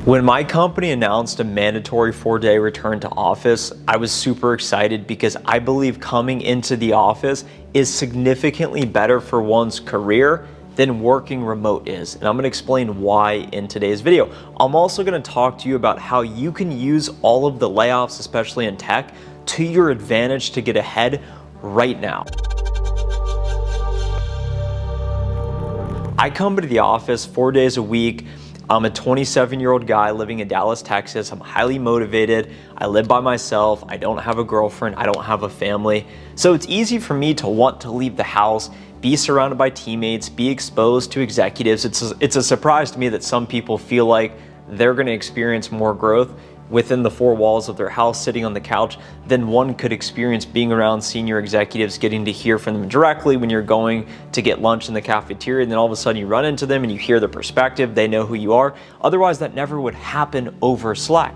When my company announced a mandatory 4-day return to office, I was super excited because I believe coming into the office is significantly better for one's career than working remote is. And I'm gonna explain why in today's video. I'm also gonna talk to you about how you can use all of the layoffs, especially in tech, to your advantage to get ahead right now. I come into the office 4 days a week. I'm a 27-year-old guy living in Dallas, Texas. I'm highly motivated. I live by myself. I don't have a girlfriend. I don't have a family. So it's easy for me to want to leave the house, be surrounded by teammates, be exposed to executives. It's a surprise to me that some people feel like they're going to experience more growth within the four walls of their house, sitting on the couch, than one could experience being around senior executives, getting to hear from them directly when you're going to get lunch in the cafeteria, and then all of a sudden you run into them and you hear their perspective, they know who you are. Otherwise, that never would happen over Slack.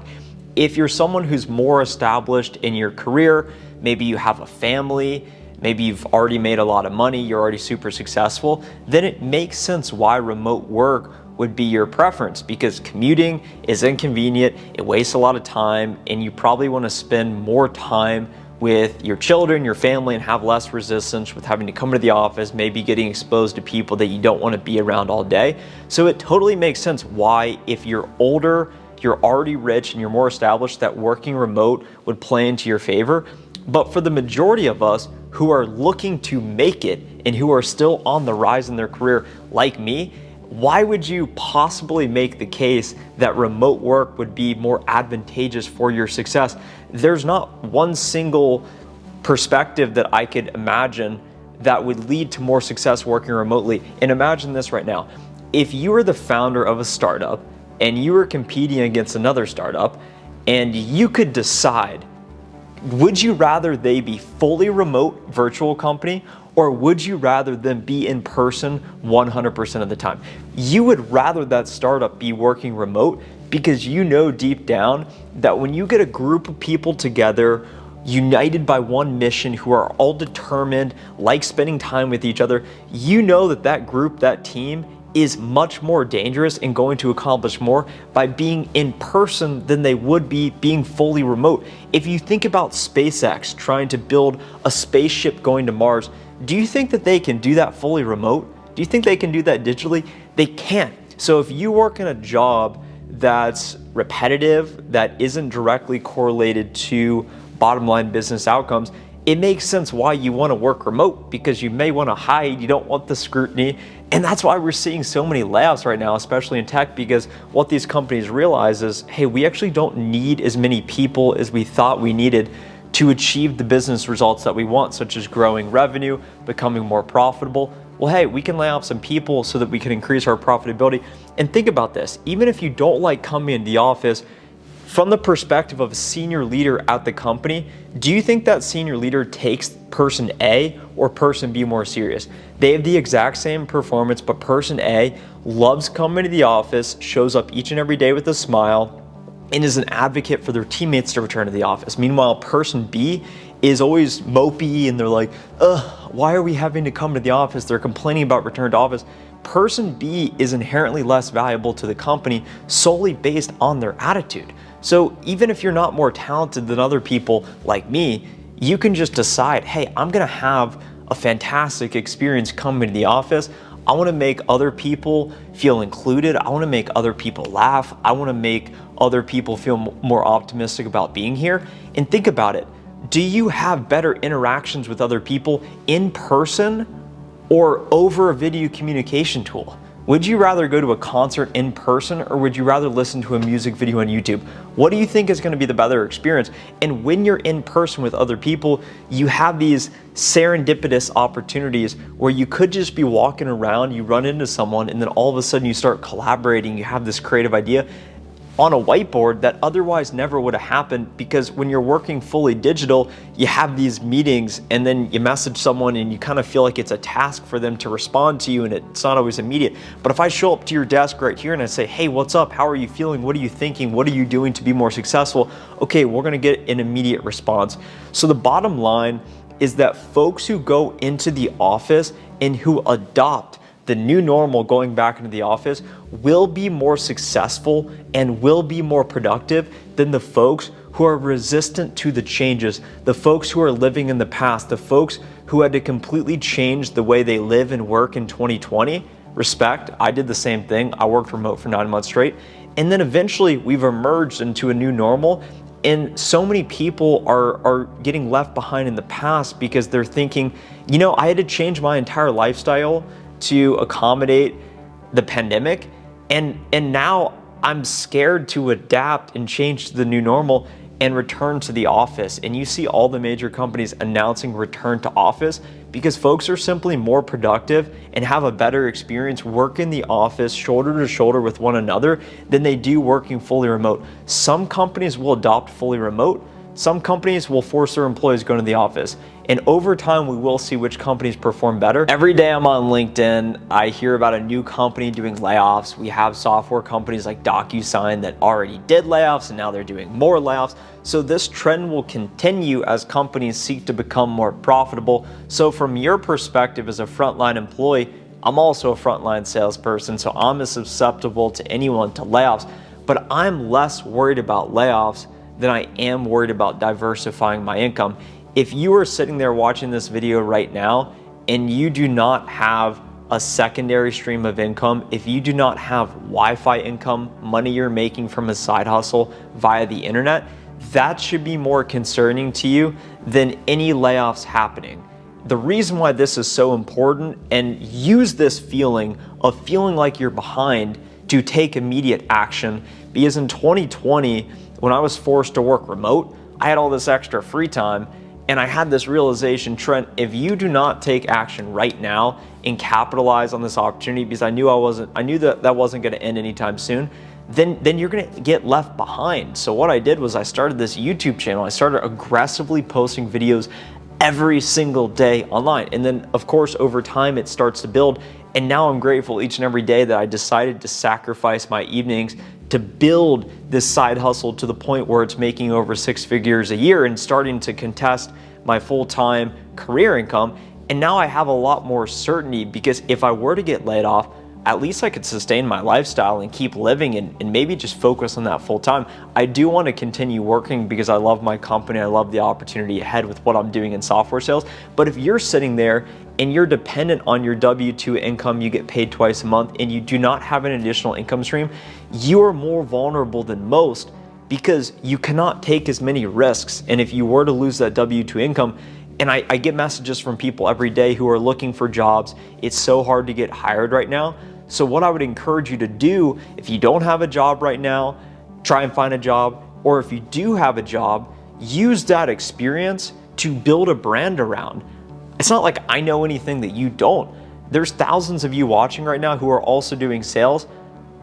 If you're someone who's more established in your career, maybe you have a family, maybe you've already made a lot of money, you're already super successful, then it makes sense why remote work would be your preference, because commuting is inconvenient, it wastes a lot of time, and you probably want to spend more time with your children, your family, and have less resistance with having to come to the office, maybe getting exposed to people that you don't want to be around all day. So it totally makes sense why, if you're older, you're already rich, and you're more established, that working remote would play into your favor. But for the majority of us who are looking to make it and who are still on the rise in their career, like me, why would you possibly make the case that remote work would be more advantageous for your success? There's not one single perspective that I could imagine that would lead to more success working remotely. And imagine this right now. If you were the founder of a startup and you were competing against another startup and you could decide, would you rather they be fully remote virtual company, or would you rather them be in person 100% of the time? You would rather that startup be working remote because you know deep down that when you get a group of people together, united by one mission, who are all determined, like spending time with each other, you know that that group, that team, is much more dangerous and going to accomplish more by being in person than they would be being fully remote. If you think about SpaceX trying to build a spaceship going to Mars, do you think that they can do that fully remote? Do you think they can do that digitally? They can't. So if you work in a job that's repetitive, that isn't directly correlated to bottom line business outcomes, it makes sense why you want to work remote, because you may want to hide, you don't want the scrutiny. And that's why we're seeing so many layoffs right now, especially in tech, because what these companies realize is, hey, we actually don't need as many people as we thought we needed to achieve the business results that we want, such as growing revenue, becoming more profitable. Well, hey, we can lay off some people so that we can increase our profitability. And think about this, even if you don't like coming into the office, from the perspective of a senior leader at the company, do you think that senior leader takes person A or person B more serious? They have the exact same performance, but person A loves coming to the office, shows up each and every day with a smile, and is an advocate for their teammates to return to the office. Meanwhile, person B is always mopey and they're like, why are we having to come to the office? They're complaining about return to office. Person B is inherently less valuable to the company solely based on their attitude. So even if you're not more talented than other people like me, you can just decide, hey, I'm gonna have a fantastic experience coming to the office. I wanna make other people feel included. I wanna make other people laugh. I wanna make other people feel more optimistic about being here. And think about it. Do you have better interactions with other people in person or over a video communication tool? Would you rather go to a concert in person, or would you rather listen to a music video on YouTube? What do you think is going to be the better experience? And when you're in person with other people, you have these serendipitous opportunities where you could just be walking around, you run into someone, and then all of a sudden you start collaborating, you have this creative idea on a whiteboard that otherwise never would have happened, because when you're working fully digital, you have these meetings and then you message someone and you kind of feel like it's a task for them to respond to you, and it's not always immediate. But if I show up to your desk right here and I say, hey, what's up? How are you feeling? What are you thinking? What are you doing to be more successful? Okay, we're gonna get an immediate response. So the bottom line is that folks who go into the office and who adopt the new normal going back into the office will be more successful and will be more productive than the folks who are resistant to the changes, the folks who are living in the past, the folks who had to completely change the way they live and work in 2020. Respect, I did the same thing. I worked remote for 9 months straight. And then eventually we've emerged into a new normal. And so many people are getting left behind in the past because they're thinking, you know, I had to change my entire lifestyle to accommodate the pandemic. And now I'm scared to adapt and change to the new normal and return to the office. And you see all the major companies announcing return to office because folks are simply more productive and have a better experience working the office shoulder to shoulder with one another than they do working fully remote. Some companies will adopt fully remote. Some companies will force their employees to go to the office. And over time, we will see which companies perform better. Every day I'm on LinkedIn, I hear about a new company doing layoffs. We have software companies like DocuSign that already did layoffs and now they're doing more layoffs. So this trend will continue as companies seek to become more profitable. So from your perspective as a frontline employee, I'm also a frontline salesperson, so I'm as susceptible to anyone to layoffs, but I'm less worried about layoffs than I am worried about diversifying my income. If you are sitting there watching this video right now and you do not have a secondary stream of income, if you do not have Wi-Fi income, money you're making from a side hustle via the internet, that should be more concerning to you than any layoffs happening. The reason why this is so important, and use this feeling of feeling like you're behind to take immediate action, because in 2020, when I was forced to work remote, I had all this extra free time and I had this realization, Trent, if you do not take action right now and capitalize on this opportunity, because I knew that wasn't gonna end anytime soon, then you're gonna get left behind. So what I did was I started this YouTube channel. I started aggressively posting videos every single day online. And then of course, over time it starts to build. And now I'm grateful each and every day that I decided to sacrifice my evenings to build this side hustle to the point where it's making over 6 figures a year and starting to contest my full-time career income. And now I have a lot more certainty, because if I were to get laid off, at least I could sustain my lifestyle and keep living and maybe just focus on that full time. I do want to continue working because I love my company. I love the opportunity ahead with what I'm doing in software sales. But if you're sitting there and you're dependent on your W-2 income, you get paid twice a month, and you do not have an additional income stream, you are more vulnerable than most because you cannot take as many risks. And if you were to lose that W-2 income, and I get messages from people every day who are looking for jobs, it's so hard to get hired right now. So what I would encourage you to do, if you don't have a job right now, try and find a job. Or if you do have a job, use that experience to build a brand around. It's not like I know anything that you don't. There's thousands of you watching right now who are also doing sales.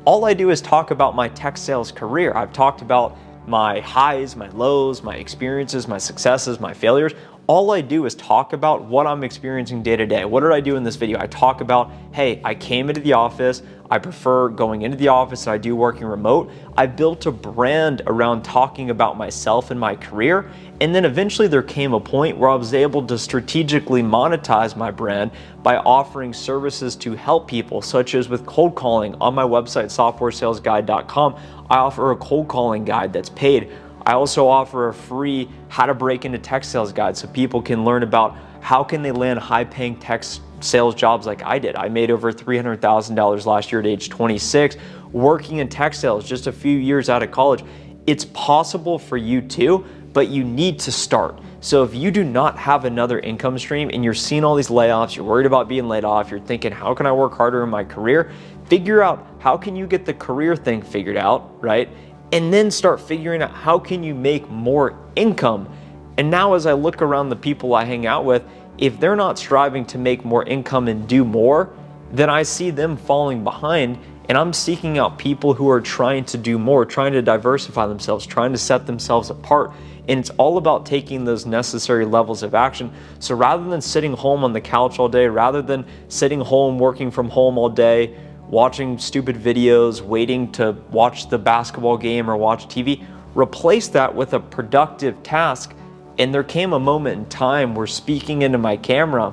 All I do is talk about my tech sales career. I've talked about my highs, my lows, my experiences, my successes, my failures. All I do is talk about what I'm experiencing day to day. What did I do in this video? I talk about, hey, I came into the office. I prefer going into the office and I do working remote. I built a brand around talking about myself and my career. And then eventually there came a point where I was able to strategically monetize my brand by offering services to help people, such as with cold calling. On my website, softwaresalesguide.com, I offer a cold calling guide that's paid. I also offer a free how to break into tech sales guide so people can learn about how can they land high-paying tech sales jobs like I did. I made over $300,000 last year at age 26 working in tech sales just a few years out of college. It's possible for you too, but you need to start. So if you do not have another income stream and you're seeing all these layoffs, you're worried about being laid off, you're thinking, how can I work harder in my career? Figure out how can you get the career thing figured out, right? And then start figuring out how can you make more income. And now as I look around the people I hang out with, if they're not striving to make more income and do more, then I see them falling behind, and I'm seeking out people who are trying to do more, trying to diversify themselves, trying to set themselves apart. And it's all about taking those necessary levels of action. So rather than sitting home on the couch all day, rather than sitting home working from home all day, watching stupid videos, waiting to watch the basketball game or watch TV, replace that with a productive task. And there came a moment in time where speaking into my camera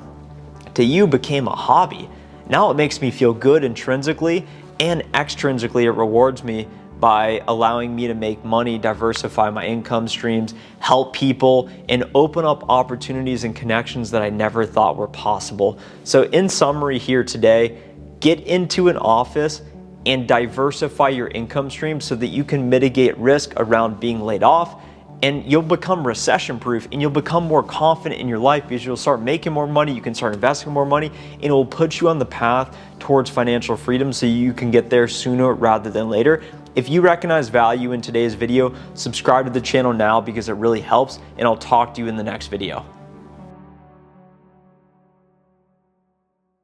to you became a hobby. Now it makes me feel good intrinsically, and extrinsically it rewards me by allowing me to make money, diversify my income streams, help people, and open up opportunities and connections that I never thought were possible. So in summary here today, get into an office and diversify your income stream so that you can mitigate risk around being laid off, and you'll become recession proof, and you'll become more confident in your life because you'll start making more money, you can start investing more money, and it will put you on the path towards financial freedom so you can get there sooner rather than later. If you recognize value in today's video, subscribe to the channel now because it really helps, and I'll talk to you in the next video.